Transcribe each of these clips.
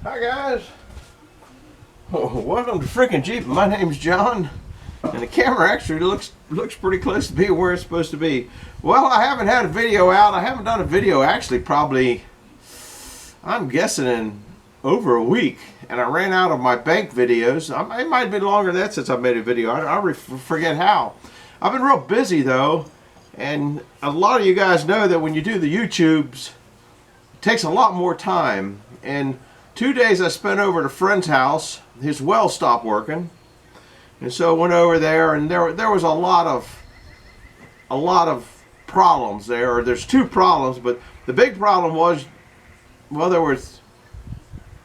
Hi guys. Welcome to freaking Jeep. My name's John, and the camera actually looks pretty close to being where it's supposed to be. Well, I haven't had a video out. I haven't done a video actually probably, I'm guessing, in over a week, and I ran out of my bank videos. It might have been longer than that since I made a video. I forget how. I've been real busy though, and a lot of you guys know that when you do the YouTubes, it takes a lot more time. And 2 days I spent over at a friend's house. His well stopped working, and so I went over there, and there was a lot of problems there. There's two problems, but the big problem was, well, there was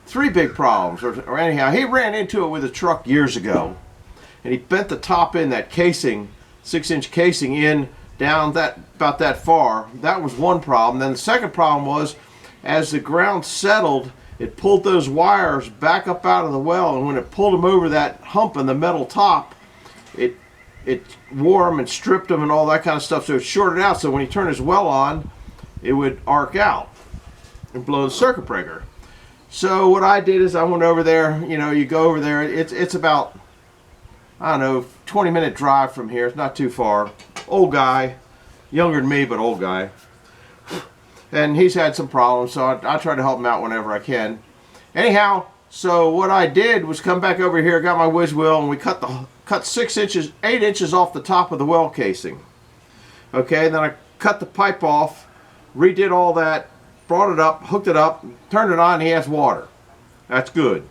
three big problems, or anyhow, he ran into it with a truck years ago, and he bent the top in that casing, 6-inch casing in down about that far. That was one problem. Then the second problem was, as the ground settled, it pulled those wires back up out of the well, and when it pulled them over that hump in the metal top, it wore them and stripped them and all that kind of stuff, so it shorted out, so when he turned his well on, it would arc out and blow the circuit breaker. So what I did is I went over there. You know, you go over there, it's about, I don't know, 20-minute drive from here. It's not too far. Old guy, younger than me, but old guy. And he's had some problems, so I try to help him out whenever I can. Anyhow, so what I did was come back over here, got my whiz wheel, and we cut 8 inches off the top of the well casing. Okay, then I cut the pipe off, redid all that, brought it up, hooked it up, turned it on, and he has water. That's good.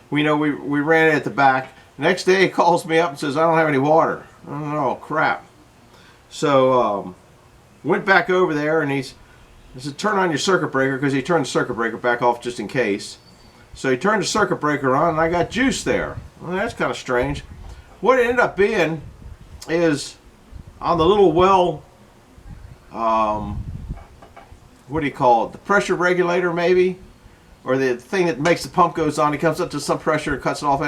We ran it at the back. The next day he calls me up and says, I don't have any water. Oh, crap. So, went back over there, and I said, turn on your circuit breaker, because he turned the circuit breaker back off just in case. So he turned the circuit breaker on, and I got juice there. Well, that's kind of strange. What it ended up being is on the little well, what do you call it? The pressure regulator, maybe? Or the thing that makes the pump goes on. It comes up to some pressure and cuts it off.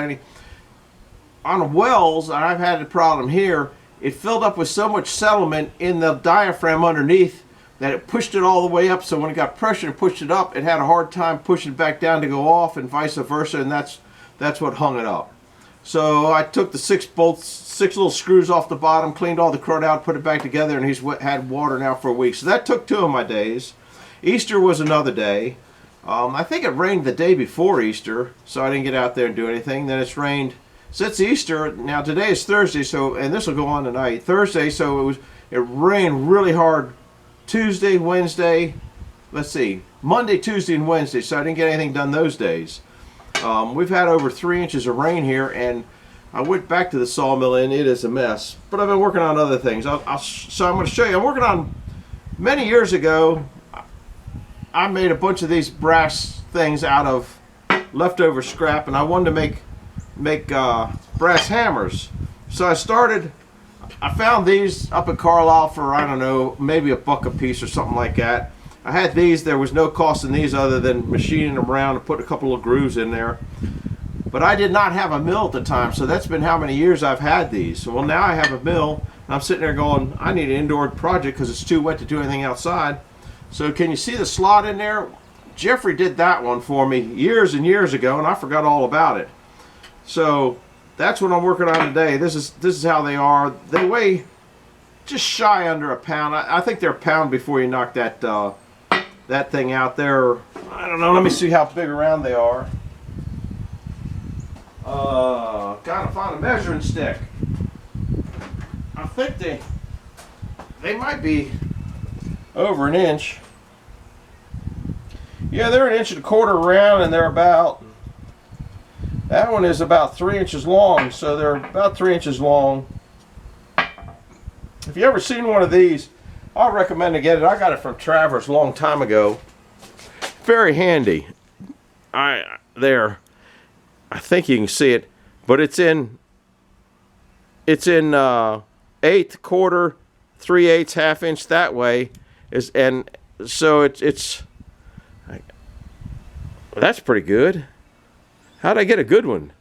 On the wells, and I've had a problem here, it filled up with so much settlement in the diaphragm underneath that it pushed it all the way up, so when it got pressure and pushed it up, it had a hard time pushing it back down to go off, and vice versa, and that's what hung it up. So I took the 6 little screws off the bottom, cleaned all the crud out, put it back together, and he's had water now for a week. So that took 2 of my days. Easter was another day. I think it rained the day before Easter, so I didn't get out there and do anything. Then it's rained since Easter. Now today is Thursday, so, and this will go on tonight. Thursday, so it rained really hard Tuesday, Wednesday, let's see, Monday, Tuesday, and Wednesday, so I didn't get anything done those days. We've had over 3 inches of rain here, and I went back to the sawmill, and it is a mess. But I've been working on other things. So I'm going to show you. I'm working on, many years ago, I made a bunch of these brass things out of leftover scrap, and I wanted to make brass hammers. So I found these up at Carlisle for, I don't know, maybe $1 a piece or something like that. I had these. There was no cost in these other than machining them around and put a couple of grooves in there. But I did not have a mill at the time, so that's been how many years I've had these. Well, now I have a mill, and I'm sitting there going, I need an indoor project because it's too wet to do anything outside. So can you see the slot in there? Jeffrey did that one for me years and years ago, and I forgot all about it. So that's what I'm working on today. This is how they are. They weigh just shy under a pound. I think they're a pound before you knock that that thing out there. I don't know. Let me see how big around they are. Gotta find a measuring stick. I think they might be over an inch. Yeah, they're 1.25 inches around, and they're about, that one is about 3 inches long, so they're about 3 inches long. If you ever seen one of these, I recommend to get it. I got it from Travers a long time ago. Very handy. I think you can see it, but it's in 1/8, 1/4, 3/8, 1/2 inch that way, and so that's pretty good. How'd I get a good one?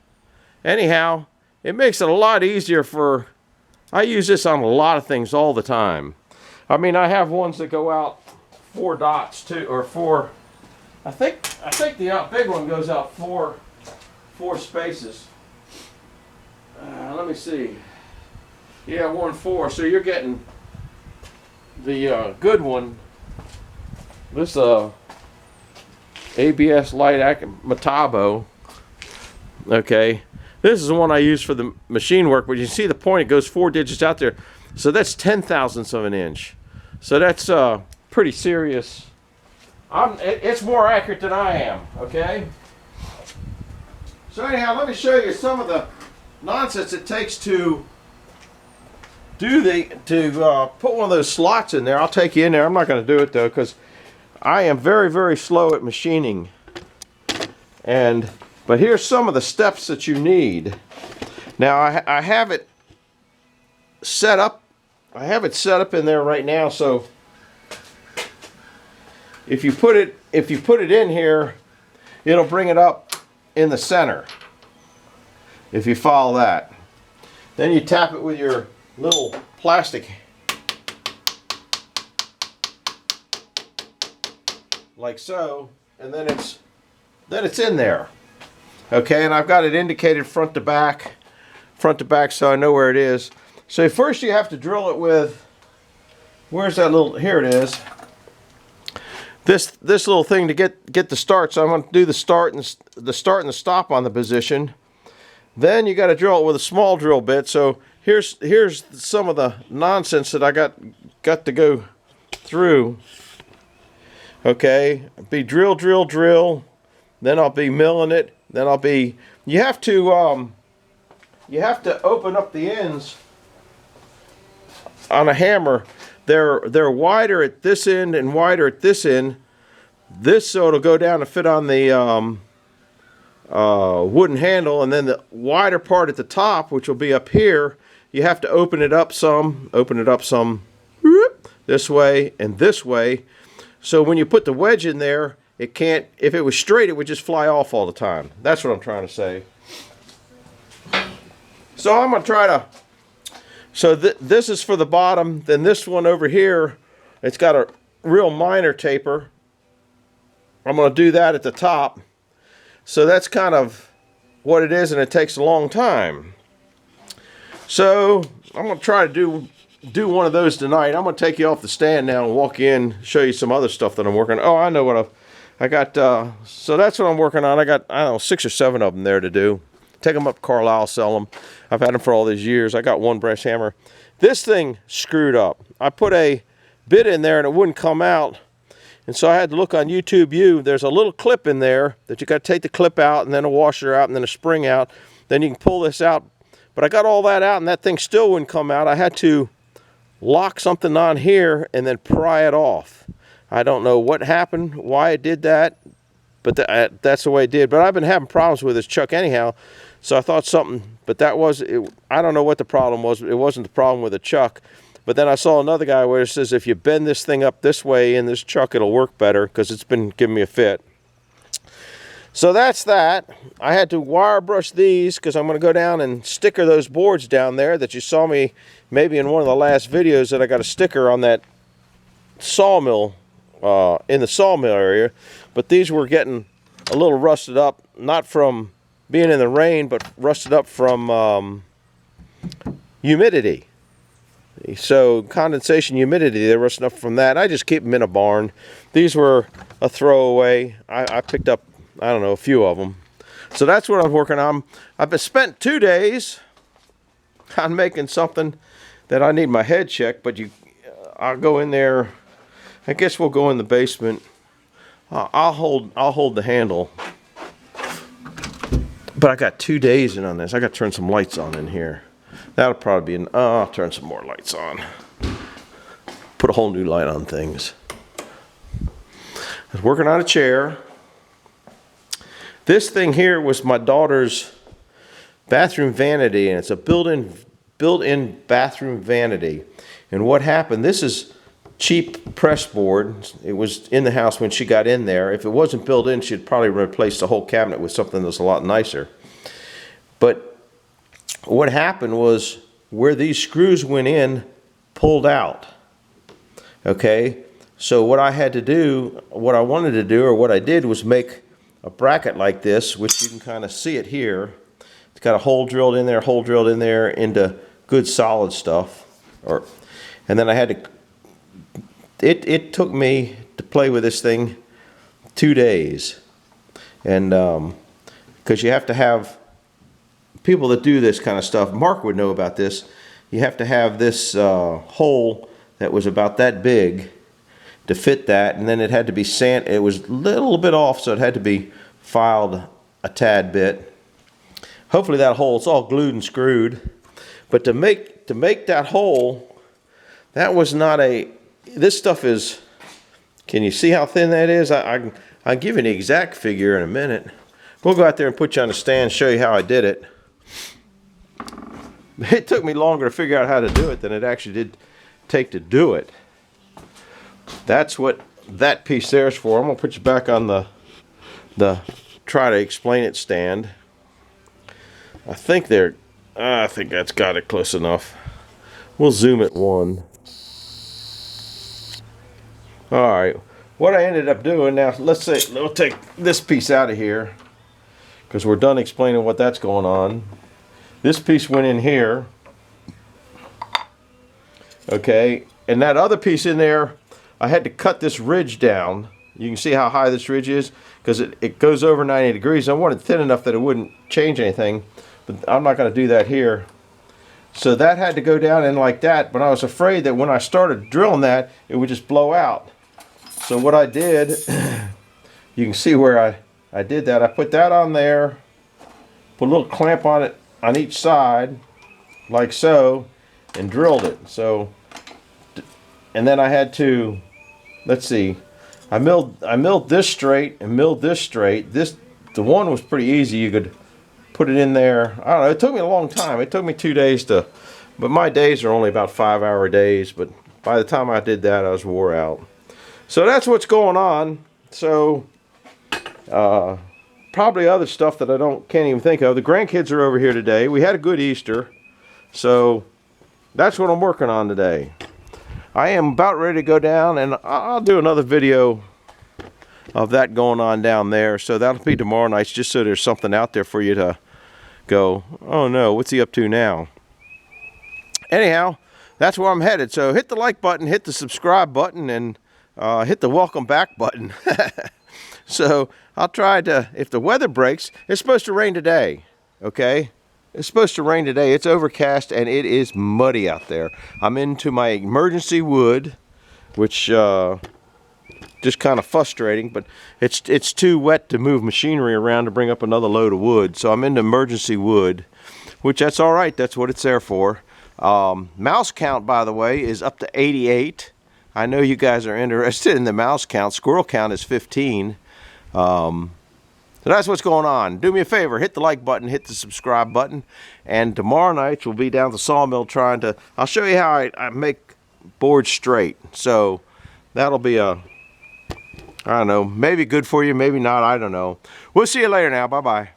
Anyhow, it makes it a lot easier I use this on a lot of things all the time. I mean, I have ones that go out 4 dots too, or 4 I think the big one goes out four spaces. Let me see. Yeah, 1 4. So you're getting the good one. This ABS Light Matabo. Okay, this is the one I use for the machine work. But you see the point; it goes 4 digits out there. So that's 0.010 of an inch. So that's pretty serious. It's more accurate than I am. Okay. So anyhow, let me show you some of the nonsense it takes to put one of those slots in there. I'll take you in there. I'm not going to do it though, because I am very, very slow at machining. But here's some of the steps that you need. Now I have it set up. I have it set up in there right now. So if you put it in here, it'll bring it up in the center. If you follow that, then you tap it with your little plastic like so, and then it's in there. Okay, and I've got it indicated front to back, so I know where it is. So first you have to drill it with, where's that little, here it is. This little thing to get the start. So I'm going to do the start and the stop on the position. Then you got to drill it with a small drill bit. So here's some of the nonsense that I got to go through. Okay, be drill. Then I'll be milling it. Then I'll be. You have to open up the ends on a hammer. They're wider at this end and wider at this end. This so it'll go down and fit on the wooden handle, and then the wider part at the top, which will be up here, you have to open it up some this way and this way. So when you put the wedge in there, it can't, if it was straight, it would just fly off all the time. That's what I'm trying to say. So I'm going to try to, so this is for the bottom. Then this one over here, it's got a real minor taper. I'm going to do that at the top. So that's kind of what it is, and it takes a long time. So I'm going to try to do one of those tonight. I'm going to take you off the stand now and walk in, show you some other stuff that I'm working on. Oh, I know what I got. So that's what I'm working on. I got, I don't know, 6 or 7 of them there to do. Take them up to Carlisle, sell them. I've had them for all these years. I got one brass hammer. This thing screwed up. I put a bit in there and it wouldn't come out. And so I had to look on YouTube U. There's a little clip in there that you got to take the clip out, and then a washer out, and then a spring out. Then you can pull this out. But I got all that out, and that thing still wouldn't come out. I had to lock something on here and then pry it off. I don't know what happened, why it did that, but that's the way it did. But I've been having problems with this chuck anyhow, so I thought something, but that was it. I don't know what the problem was. It wasn't the problem with the chuck. But then I saw another guy where it says if you bend this thing up this way in this chuck, it'll work better, because it's been giving me a fit. So that's that. I had to wire brush these because I'm going to go down and sticker those boards down there that you saw me maybe in one of the last videos, that I got a sticker on that sawmill, in the sawmill area. But these were getting a little rusted up, not from being in the rain, but rusted up from humidity. So condensation, humidity, they're rusting up from that. I just keep them in a barn. These were a throwaway. I picked up, I don't know, a few of them. So that's what I'm working on. I've spent 2 days on making something that I need my head checked, but I'll go in there. I guess we'll go in the basement. I'll hold the handle. But I got 2 days in on this. I got to turn some lights on in here. That'll probably be I'll turn some more lights on. Put a whole new light on things. I was working on a chair. This thing here was my daughter's bathroom vanity, and it's a built-in bathroom vanity. And what happened, this is cheap press board. It was in the house when she got in there. If it wasn't built in, she'd probably replace the whole cabinet with something that's a lot nicer. But what happened was, where these screws went in, pulled out. Okay, So what I had to do, what I wanted to do, or what I did, was make a bracket like this, which you can kind of see it here. It's got a hole drilled in there into good solid stuff. And then I had to, it took me to play with this thing 2 days. And because you have to have people that do this kind of stuff, Mark would know about this, you have to have this hole that was about that big to fit that, and then it had to be sand. It was a little bit off, so it had to be filed a tad bit. Hopefully that hole, it's all glued and screwed. But to make that hole, that was not a, this stuff is, can you see how thin that is? I'll give you an exact figure in a minute. We'll go out there and put you on the stand, show you how I did it. It took me longer to figure out how to do it than it actually did take to do it. That's what that piece there is for. I'm going to put you back on the try to explain it stand. I think that's got it close enough. We'll zoom it one. Alright, what I ended up doing now, let's say, we'll take this piece out of here because we're done explaining what that's going on. This piece went in here. Okay, and that other piece in there, I had to cut this ridge down. You can see how high this ridge is because it goes over 90 degrees. I wanted it thin enough that it wouldn't change anything, but I'm not going to do that here. So that had to go down in like that, but I was afraid that when I started drilling that, it would just blow out. So what I did, you can see where I did that. I put that on there, put a little clamp on it on each side, like so, and drilled it. So, and then I had to, let's see, I milled this straight and milled this straight. The one was pretty easy. You could put it in there. I don't know, it took me a long time. It took me 2 days to, but my days are only about 5-hour days, but by the time I did that, I was wore out. So that's what's going on. So probably other stuff that I can't even think of. The grandkids are over here today. We had a good Easter. So that's what I'm working on today. I am about ready to go down, and I'll do another video of that going on down there. So that'll be tomorrow night, just so there's something out there for you to go, oh no, what's he up to now? Anyhow, that's where I'm headed. So hit the like button, hit the subscribe button, and hit the welcome back button. So I'll try to, if the weather breaks, it's supposed to rain today, okay? It's supposed to rain today. It's overcast and it is muddy out there. I'm into my emergency wood, which just kind of frustrating, but it's too wet to move machinery around to bring up another load of wood. So I'm into emergency wood, which that's all right. That's what it's there for. Mouse count, by the way, is up to 88. I know you guys are interested in the mouse count. Squirrel count is 15. So that's what's going on. Do me a favor, hit the like button, hit the subscribe button, and tomorrow night we'll be down at the sawmill trying to, I'll show you how I make boards straight. So that'll be I don't know, maybe good for you, maybe not, I don't know. We'll see you later now. Bye-bye.